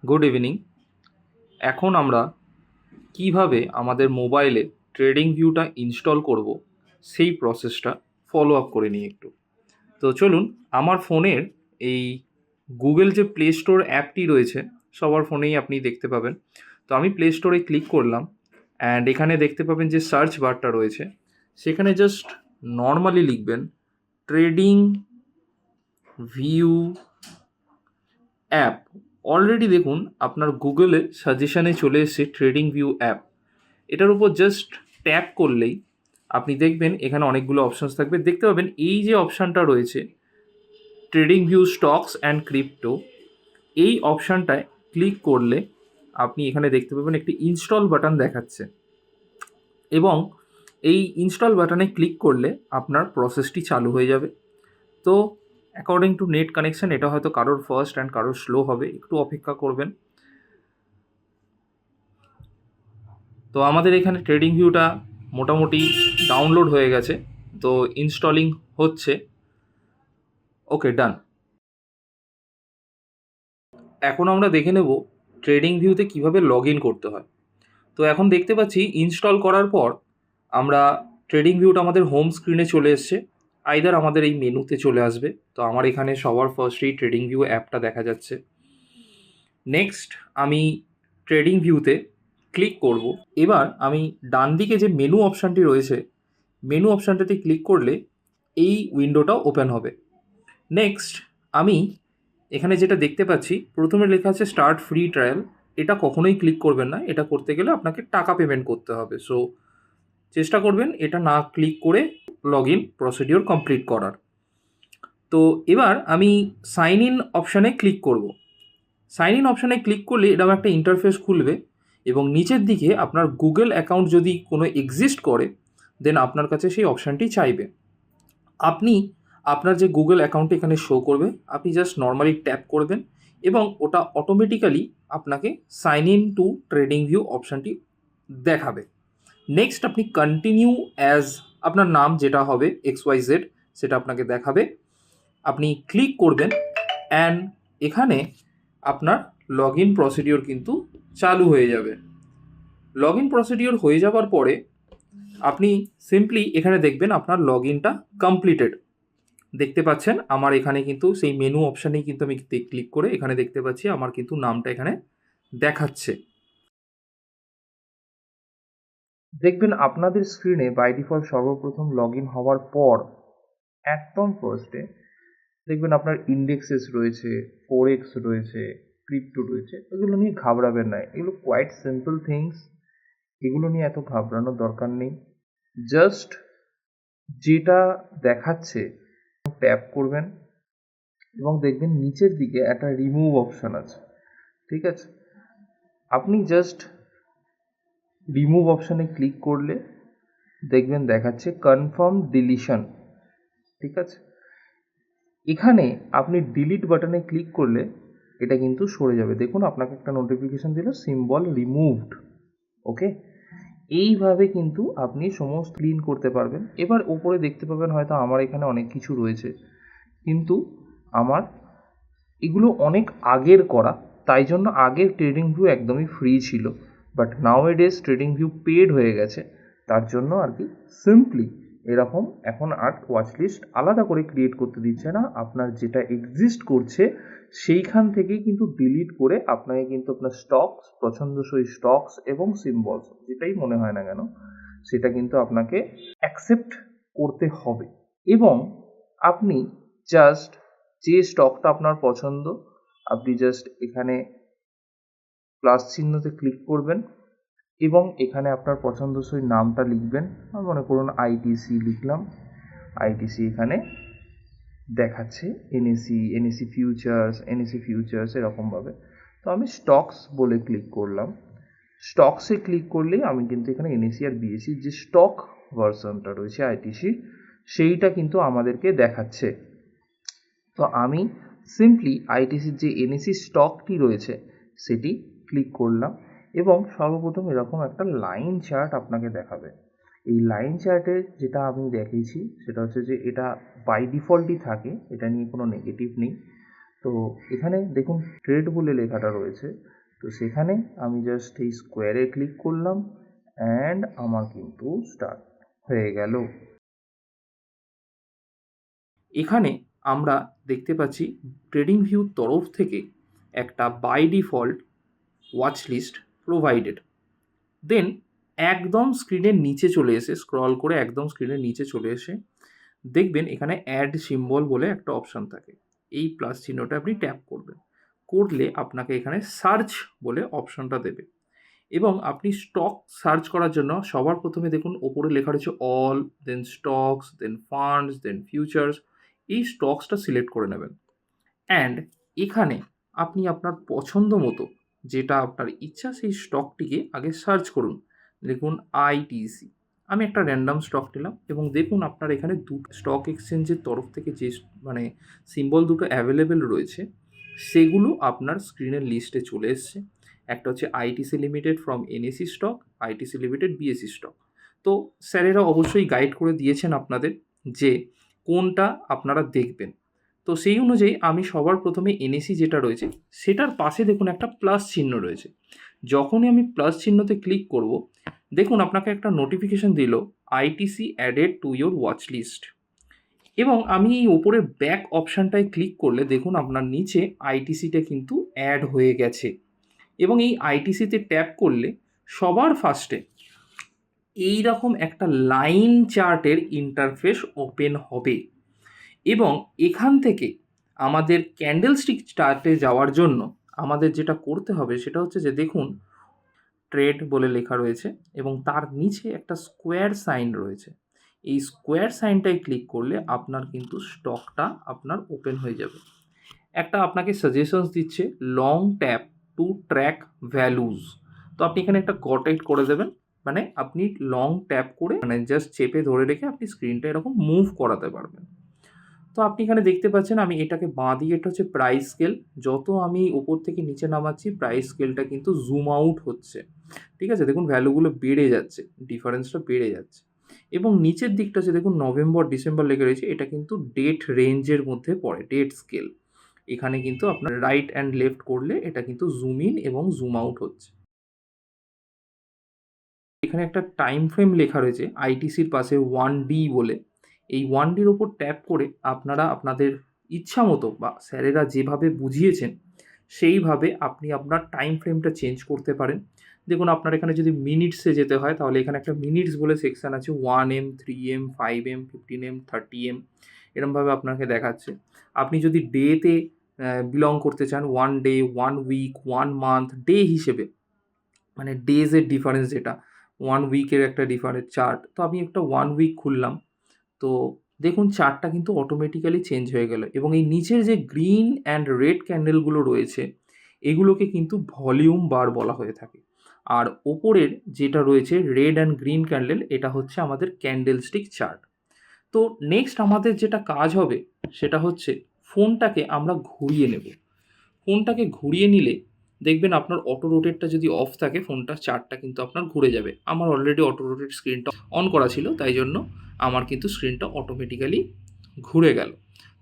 Good evening. এখন আমরা কিভাবে আমাদের মোবাইলে ট্রেডিং ভিউটা ইনস্টল করব সেই প্রসেসটা ফলো আপ করে নিই একটু। তো চলুন, আমার ফোনের এই গুগল যে প্লে স্টোর অ্যাপটি রয়েছে, সবার ফোনেই আপনি দেখতে পাবেন। তো আমি প্লে স্টোরে ক্লিক করলাম, অ্যান্ড এখানে দেখতে পাবেন যে সার্চ বারটা রয়েছে, সেখানে জাস্ট নর্মালি লিখবেন ট্রেডিং ভিউ অ্যাপ। অলরেডি দেখুন আপনার গুগলে সাজেশানে চলে এসেছে ট্রেডিং ভিউ অ্যাপ। এটার উপর জাস্ট ট্যাপ করলেই আপনি দেখবেন এখানে অনেকগুলো অপশানস থাকবে। দেখতে পাবেন এই যে অপশানটা রয়েছে trading view stocks and crypto, এই অপশানটায় ক্লিক করলে আপনি এখানে দেখতে পাবেন একটি ইনস্টল বাটন দেখাচ্ছে, এবং এই ইনস্টল বাটনে ক্লিক করলে আপনার প্রসেসটি চালু হয়ে যাবে। তো অ্যাকর্ডিং টু নেট কানেকশান এটা হয়তো কারোর ফার্স্ট অ্যান্ড কারোর স্লো হবে, একটু অপেক্ষা করবেন। তো আমাদের এখানে ট্রেডিং ভিউটা মোটামুটি ডাউনলোড হয়ে গেছে, তো ইনস্টলিং হচ্ছে। ওকে, ডান। এখন আমরা দেখে নেব ট্রেডিং ভিউতে কিভাবে লগ ইন করতে হয়। তো এখন দেখতে পাচ্ছি ইনস্টল করার পর আমরা ট্রেডিং ভিউটা আমাদের হোম স্ক্রিনে চলে এসছে, আইদার আমাদের এই মেনুতে চলে আসবে। তো আমার এখানে সবার ফার্স্টেই ট্রেডিং ভিউ অ্যাপটা দেখা যাচ্ছে। নেক্সট আমি ট্রেডিং ভিউতে ক্লিক করব। এবার আমি ডান দিকে যে মেনু অপশানটি রয়েছে, মেনু অপশানটাতে ক্লিক করলে এই উইন্ডোটা ওপেন হবে। নেক্সট আমি এখানে যেটা দেখতে পাচ্ছি, প্রথমে লেখা আছে স্টার্ট ফ্রি ট্রায়াল। এটা কখনোই ক্লিক করবেন না, এটা করতে গেলে আপনাকে টাকা পেমেন্ট করতে হবে। সো চেষ্টা করবেন এটা না ক্লিক করে লগ ইন প্রসিডিওর কমপ্লিট করার। তো এবার আমি সাইন ইন অপশানে ক্লিক করব। সাইন ইন অপশানে ক্লিক করলে এরকম একটা ইন্টারফেস খুলবে, এবং নিচের দিকে আপনার গুগল অ্যাকাউন্ট যদি কোনো এক্সিস্ট করে, দেন আপনার কাছে সেই অপশানটি চাইবে। আপনি আপনার যে গুগল অ্যাকাউন্টটি এখানে শো করবে, আপনি জাস্ট নর্মালি ট্যাপ করবেন, এবং ওটা অটোমেটিক্যালি আপনাকে sign in to Trading View অপশানটি দেখাবে। নেক্সট আপনি কন্টিনিউ অ্যাজ আপনার নাম যেটা হবে XYZ, সেটা আপনাকে দেখাবে। আপনি ক্লিক করবেন, অ্যান্ড এখানে আপনার লগ ইন প্রসিডিওর কিন্তু চালু হয়ে যাবে। লগ ইন প্রসিডিওর হয়ে যাওয়ার পরে আপনি সিম্পলি এখানে দেখবেন আপনার লগ ইনটা কমপ্লিটেড। দেখতে পাচ্ছেন আমার এখানে কিন্তু সেই মেনু অপশানেই কিন্তু আমি ক্লিক করে এখানে দেখতে পাচ্ছি আমার কিন্তু নামটা এখানে দেখাচ্ছে। দেখবেন আপনাদের স্ক্রিনে বাই ডিফল্ট সর্বপ্রথম লগ ইন হওয়ার পর একদম ফার্স্টে দেখবেন আপনার ইন্ডেক্সেস রয়েছে, ফোরেক্স রয়েছে, ক্রিপ্টো রয়েছে। এগুলো নিয়ে ঘাবড়াবেন না, এগুলো কোয়াইট সিম্পল থিংস। এগুলো নিয়ে এত ঘাবড়ানোর দরকার নেই। জাস্ট যেটা দেখাচ্ছে ট্যাপ করবেন, এবং দেখবেন নিচের দিকে একটা রিমুভ অপশান আছে। ঠিক আছে, আপনি জাস্ট রিমুভ অপশানে ক্লিক করলে দেখবেন দেখাচ্ছে কনফার্ম ডিলিশন। ঠিক আছে, এখানে আপনি ডিলিট বাটনে ক্লিক করলে এটা কিন্তু সরে যাবে। দেখুন আপনাকে একটা নোটিফিকেশান দিল সিম্বল রিমুভড। ওকে, এইভাবে কিন্তু আপনি সমস্ত ক্লিন করতে পারবেন। এবার ওপরে দেখতে পাবেন হয়তো আমার এখানে অনেক কিছু রয়েছে, কিন্তু আমার এগুলো অনেক আগের করা, তাই জন্য আগের ট্রেডিং ভিউ একদমই ফ্রি ছিল। But nowadays Trading View paid হয়ে গেছে, তার জন্য আর কি সিম্পলি এরকম এখন আর ওয়াচ লিস্ট আলাদা করে ক্রিয়েট করতে দিচ্ছে না। আপনার যেটা এক্সিস্ট করছে সেইখান থেকেই কিন্তু ডিলিট করে আপনাকে কিন্তু আপনার স্টকস, পছন্দসই স্টকস এবং সিম্বলস যেটাই মনে হয় না কেন, সেটা কিন্তু আপনাকে অ্যাকসেপ্ট করতে হবে। এবং আপনি জাস্ট যে স্টকটা আপনার পছন্দ, আপনি জাস্ট এখানে প্লাস চিহ্নতে ক্লিক করবেন, এবং এখানে আপনার পছন্দসই নামটা লিখবেন। মনে করুন আইটিসি লিখলাম, আইটিসি এখানে দেখাচ্ছে এনএসি ফিউচার্স এরকমভাবে। তো আমি স্টকস বলে ক্লিক করলাম। স্টকসে ক্লিক করলেই আমি কিন্তু এখানে এনএসি আর বিএসসির যে স্টক ভার্সনটা রয়েছে আইটিসির, সেইটা কিন্তু আমাদেরকে দেখাচ্ছে। তো আমি সিম্পলি আইটিসির যে এনএসি স্টকটি রয়েছে সেটি ক্লিক করলাম, এবং সর্বপ্রথম এরকম একটা লাইন চার্ট আপনাকে দেখাবে। এই লাইন চার্টে যেটা আমি দেখিয়েছি সেটা হচ্ছে যে এটা বাই ডিফল্টই থাকে, এটা নিয়ে কোনো নেগেটিভ নেই। তো এখানে দেখুন ট্রেড বলে লেখাটা রয়েছে, তো সেখানে আমি জাস্ট এই স্কোয়ারে ক্লিক করলাম অ্যান্ড আমার কিন্তু স্টার্ট হয়ে গেল। এখানে আমরা দেখতে পাচ্ছি ট্রেডিং ভিউর তরফ থেকে একটা by default watch list provided. Then একদম স্ক্রিনের নিচে চলে এসে স্ক্রল করে একদম স্ক্রিনের নিচে চলে এসে দেখবেন এখানে অ্যাড সিম্বল বলে একটা অপশান থাকে। এই প্লাস চিহ্নটা আপনি ট্যাপ করবেন, করলে আপনাকে এখানে সার্চ বলে অপশানটা দেবে এবং আপনি স্টক সার্চ করার জন্য সবার প্রথমে দেখুন ওপরে লেখা রয়েছে অল, দেন স্টকস, দেন ফান্ডস, দেন ফিউচার্স। এই স্টকসটা সিলেক্ট করে নেবেন অ্যান্ড এখানে আপনি আপনার পছন্দ মতো যেটা আপনার ইচ্ছা সেই স্টকটিকে আগে সার্চ করুন। দেখুন আইটিসি, আমি একটা র্যান্ডম স্টক নিলাম এবং দেখুন আপনার এখানে স্টক এক্সচেঞ্জের তরফ থেকে যে মানে সিম্বল দুটো অ্যাভেলেবেল রয়েছে সেগুলো আপনার স্ক্রিনের লিস্টে চলে এসছে। একটা হচ্ছে ITC limited from NAC stock, ITC limited BSc stock. তো স্যারেরা অবশ্যই গাইড করে দিয়েছেন আপনাদের যে কোনটা আপনারা দেখবেন। তো সেই অনুযায়ী আমি সবার প্রথমে এনএসি যেটা রয়েছে সেটার পাশে দেখুন একটা প্লাস চিহ্ন রয়েছে। যখনই আমি প্লাস চিহ্নতে ক্লিক করব দেখুন আপনাকে একটা নোটিফিকেশন দিল ITC added to your watch list, এবং আমি এই ওপরের ব্যাক অপশানটায় ক্লিক করলে দেখুন আপনার নিচে আইটিসিটা কিন্তু অ্যাড হয়ে গেছে এবং এই আইটিসিতে ট্যাপ করলে সবার ফার্স্টে এই রকম একটা লাইন চার্টের ইন্টারফেস ওপেন হবে এবং এখান থেকে আমাদের ক্যান্ডেলস্টিক চার্টে যাওয়ার জন্য আমাদের যেটা করতে হবে সেটা হচ্ছে যে দেখুন ট্রেড বলে লেখা রয়েছে এবং তার নিচে একটা স্কোয়ার সাইন রয়েছে। এই স্কোয়ার সাইনটায় ক্লিক করলে আপনার কিন্তু স্টকটা আপনার ওপেন হয়ে যাবে। একটা আপনাকে সাজেশনস দিচ্ছে long tap two track values. তো আপনি এখানে একটা কটেক্ট করে দেবেন, মানে আপনি লং ট্যাপ করে মানে জাস্ট চেপে ধরে রেখে আপনি স্ক্রিনটা এরকম মুভ করাতে পারবেন। তো আপনি এখানে দেখতে পাচ্ছেন আমি এটাকে বাঁ দিকে, এটা হচ্ছে প্রাইস স্কেল। যত আমি উপর থেকে নিচে নামাচ্ছি প্রাইস স্কেলটা কিন্তু জুম আউট হচ্ছে, ঠিক আছে? দেখুন ভ্যালুগুলো বেড়ে যাচ্ছে, ডিফারেন্সটা বেড়ে যাচ্ছে এবং নিচের দিকটা হচ্ছে দেখুন নভেম্বর ডিসেম্বর লেগে রয়েছে, এটা কিন্তু ডেট রেঞ্জের মধ্যে পড়ে, ডেট স্কেল। এখানে কিন্তু আপনার রাইট অ্যান্ড লেফট করলে এটা কিন্তু জুম ইন এবং জুম আউট হচ্ছে। এখানে একটা টাইম ফ্রেম লেখা রয়েছে আইটিসির পাশে 1D বলে। এই 1Dর ওপর ট্যাপ করে আপনারা আপনাদের ইচ্ছা মতো বা স্যারেরা যেভাবে বুঝিয়েছেন সেইভাবে আপনি আপনার টাইম ফ্রেমটা চেঞ্জ করতে পারেন। দেখুন আপনার এখানে যদি মিনিটসে যেতে হয় তাহলে এখানে একটা মিনিটস বলে সেকশান আছে, 1M, 3M, 5M, 15M, 30M এরমভাবে আপনাকে দেখাচ্ছে। আপনি যদি ডেতে বিলং করতে চান, 1 ডে, 1 উইক, 1 মান্থ, ডে হিসেবে মানে ডেজের ডিফারেন্স যেটা, 1 উইকের একটা ডিফারেন্ট চার্ট। তো আমি একটা 1 উইক খুললাম, তো দেখুন চার্টটা কিন্তু অটোমেটিক্যালি চেঞ্জ হয়ে গেল এবং এই নিচের যে গ্রিন অ্যান্ড রেড ক্যান্ডেলগুলো রয়েছে এগুলোকে কিন্তু ভলিউম বার বলা হয়ে থাকে। আর ওপরের যেটা রয়েছে রেড অ্যান্ড গ্রিন ক্যান্ডেল, এটা হচ্ছে আমাদের ক্যান্ডেলস্টিক চার্ট। তো নেক্সট আমাদের যেটা কাজ হবে সেটা হচ্ছে ফোনটাকে আমরা ঘুরিয়ে নেব। ফোনটাকে ঘুরিয়ে নিলে দেখবেন আপনার অটো রোটেটটা যদি অফ থাকে ফোনটার চার্টটা কিন্তু আপনার ঘুরে যাবে। আমার অলরেডি অটো রোটেট স্ক্রিনটা অন করা ছিল, তাই জন্য আমার কিন্তু স্ক্রিনটা অটোমেটিক্যালি ঘুরে গেল।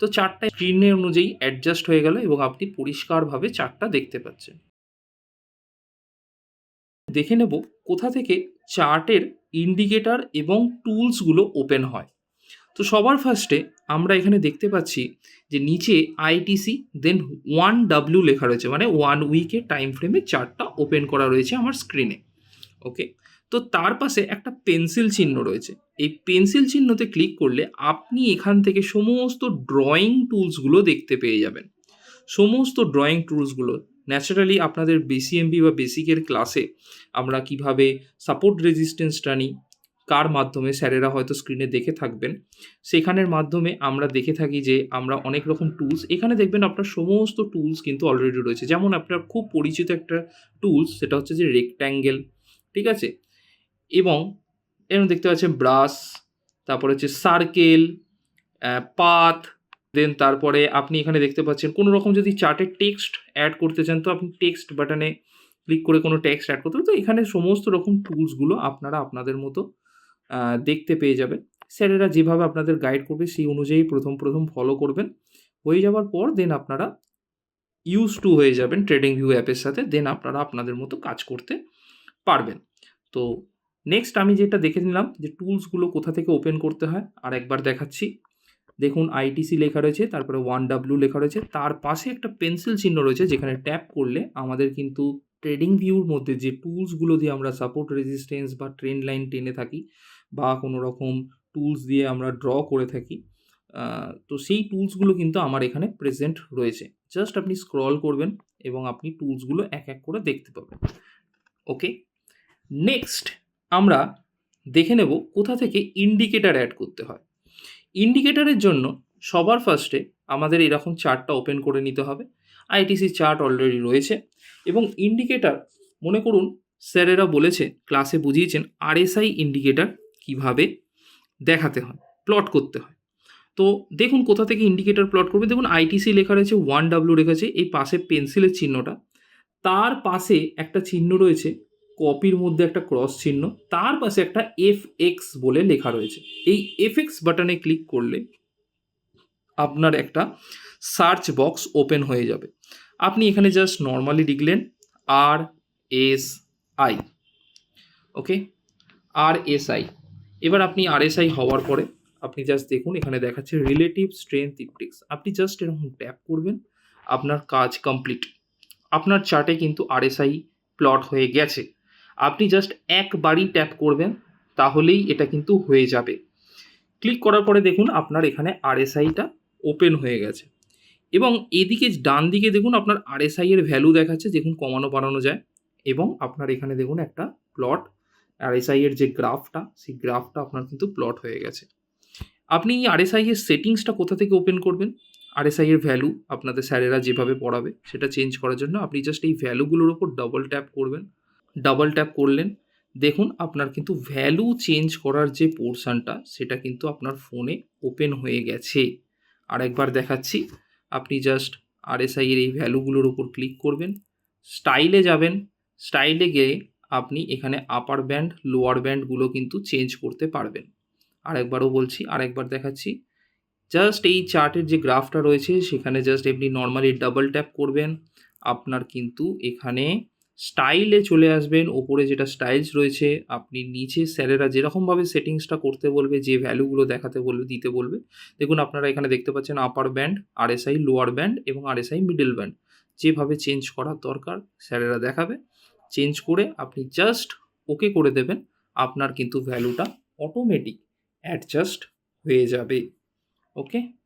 তো চার্টটা স্ক্রিনের অনুযায়ী অ্যাডজাস্ট হয়ে গেল এবং আপনি পরিষ্কারভাবে চার্টটা দেখতে পাচ্ছেন। দেখে নেব কোথা থেকে চার্টের ইন্ডিকেটর এবং টুলসগুলো ওপেন হয়। তো সবার ফার্স্টে আমরা এখানে দেখতে পাচ্ছি যে নিচে আইটিসি দেন 1W লেখা রয়েছে, মানে 1 উইকের টাইম ফ্রেমে চার্টটা ওপেন করা রয়েছে আমার স্ক্রিনে। ওকে, তো তার পাশে একটা পেন্সিল চিহ্ন রয়েছে। এই পেন্সিল চিহ্নতে ক্লিক করলে আপনি এখান থেকে সমস্ত ড্রয়িং টুলসগুলো দেখতে পেয়ে যাবেন। সমস্ত ড্রয়িং টুলসগুলো ন্যাচারালি আপনাদের বিসিএমবি বা বেসিকের ক্লাসে আমরা কিভাবে সাপোর্ট রেজিস্ট্যান্সটা নিই, কার মাধ্যমে স্যারেরা হয়তো স্ক্রিনে দেখে থাকবেন, সেখানের মাধ্যমে আমরা দেখে থাকি যে আমরা অনেক রকম টুলস এখানে দেখবেন আপনার সমস্ত টুলস কিন্তু অলরেডি রয়েছে। যেমন আপনার খুব পরিচিত একটা টুলস সেটা হচ্ছে যে রেক্ট্যাঙ্গেল, ঠিক আছে? এবং এরকম দেখতে পাচ্ছেন ব্রাশ, তারপরে হচ্ছে সার্কেল, পাথ, দেন তারপরে আপনি এখানে দেখতে পাচ্ছেন কোনো রকম যদি চার্টে টেক্সট অ্যাড করতে চান তো আপনি টেক্সট বাটনে ক্লিক করে কোনো টেক্সট অ্যাড করতে হবে। তো এখানে সমস্ত রকম টুলসগুলো আপনারা আপনাদের মতো দেখতে পেয়ে যাবেন। স্যারেরা যেভাবে আপনাদের গাইড করবে সেই অনুযায়ী প্রথম ফলো করবেন। হয়ে যাওয়ার পর দেন আপনারা ইউজ টু হয়ে যাবেন ট্রেডিং ভিউ অ্যাপের সাথে, দেন আপনারা আপনাদের মতো কাজ করতে পারবেন। তো নেক্সট আমি যেটা দেখে নিলাম যে টুলসগুলো কোথা থেকে ওপেন করতে হয়, আর একবার দেখাচ্ছি। দেখুন আইটিসি লেখা রয়েছে, তারপরে 1W লেখা রয়েছে, তার পাশে একটা পেন্সিল চিহ্ন রয়েছে যেখানে ট্যাপ করলে আমাদের কিন্তু ট্রেডিং ভিউর মধ্যে যে টুলসগুলো দিয়ে আমরা সাপোর্ট রেজিস্ট্যান্স বা ট্রেন্ড লাইন টেনে থাকি বা কোনো রকম টুলস দিয়ে আমরা ড্র করে থাকি, তো সেই টুলসগুলো কিন্তু আমার এখানে প্রেজেন্ট রয়েছে। জাস্ট আপনি স্ক্রল করবেন এবং আপনি টুলসগুলো এক এক করে দেখতে পাবেন। ওকে, নেক্সট আমরা দেখে নেব কোথা থেকে ইন্ডিকেটার অ্যাড করতে হয়। ইন্ডিকেটারের জন্য সবার ফার্স্টে আমাদের এরকম চার্টটা ওপেন করে নিতে হবে। আইটিসি চার্ট অলরেডি রয়েছে এবং ইন্ডিকেটার, মনে করুন স্যারেরা বলেছে, ক্লাসে বুঝিয়েছেন আরএসআই ইন্ডিকেটার কিভাবে দেখাতে হয়, প্লট করতে হয়। তো দেখুন কোথা থেকে ইন্ডিকেটার প্লট করবে। দেখুন আইটিসি লেখা রয়েছে, 1W রেখেছে, এই পাশে পেন্সিলের চিহ্নটা, তার পাশে একটা চিহ্ন রয়েছে কপির মধ্যে একটা ক্রস চিহ্ন, তার পাশে একটা এফএক্স বলে লেখা রয়েছে। এই এফএক্স বাটনে ক্লিক করলে আপনার একটা সার্চ বক্স ওপেন হয়ে যাবে। আপনি এখানে জাস্ট নর্মালি লিখলেন RSI। ওকে, RSI। এবার আপনি RSI হওয়ার পরে আপনি জাস্ট দেখুন এখানে দেখাচ্ছে রিলেটিভ স্ট্রেংথ ইন্ডেক্স, আপনি জাস্ট এরকম ট্যাপ করবেন, আপনার কাজ কমপ্লিট। আপনার চার্টে কিন্তু RSI প্লট হয়ে গেছে। আপনি জাস্ট একবারই ট্যাপ করবেন, তাহলেই এটা কিন্তু হয়ে যাবে। ক্লিক করার পরে দেখুন আপনার এখানে RSIটা ওপেন হয়ে গেছে এবং এদিকে ডান দিকে দেখুন আপনার RSI এর ভ্যালু দেখাচ্ছে, দেখুন কমানো বাড়ানো যায় এবং আপনার এখানে দেখুন একটা প্লট, RSI এর যে গ্রাফটা, সেই গ্রাফটা আপনার কিন্তু প্লট হয়ে গেছে। আপনি এই RSI এর সেটিংসটা কোথা থেকে ওপেন করবেন? RSI এর ভ্যালু আপনাদের স্যারেরা যেভাবে পড়াবে সেটা চেঞ্জ করার জন্য আপনি জাস্ট এই ভ্যালুগুলোর উপর ডবল ট্যাপ করবেন। ডবল ট্যাপ করলেন, দেখুন আপনার কিন্তু ভ্যালু চেঞ্জ করার যে পোর্শনটা সেটা কিন্তু আপনার ফোনে ওপেন হয়ে গেছে। আরেকবার দেখাচ্ছি, আপনি জাস্ট RSI এর এই ভ্যালুগুলোর উপর ক্লিক করবেন, স্টাইলে যাবেন, স্টাইলে গিয়ে আপনি এখানে আপার ব্যান্ড লোয়ার ব্যান্ডগুলো কিন্তু চেঞ্জ করতে পারবেন। আরেকবারও বলছি, আরেকবার দেখাচ্ছি, জাস্ট এই চার্টের যে গ্রাফটা রয়েছে সেখানে জাস্ট এমনি নর্মালি ডাবল ট্যাপ করবেন, আপনার কিন্তু এখানে স্টাইলে চলে আসবেন। ওপরে যেটা স্টাইলস রয়েছে, আপনি নিচে স্যারেরা যেরকমভাবে সেটিংসটা করতে বলবে, যে ভ্যালুগুলো দেখাতে বলবে, দিতে বলবে, দেখুন আপনারা এখানে দেখতে পাচ্ছেন আপার ব্যান্ড, RSI লোয়ার ব্যান্ড এবং RSI মিডল ব্যান্ড যেভাবে চেঞ্জ করার দরকার স্যারেরা দেখাবে। চেঞ্জ করে আপনি জাস্ট ওকে করে দেবেন, আপনার কিন্তু ভ্যালুটা অটোমেটিক অ্যাডজাস্ট হয়ে যাবে। ওকে।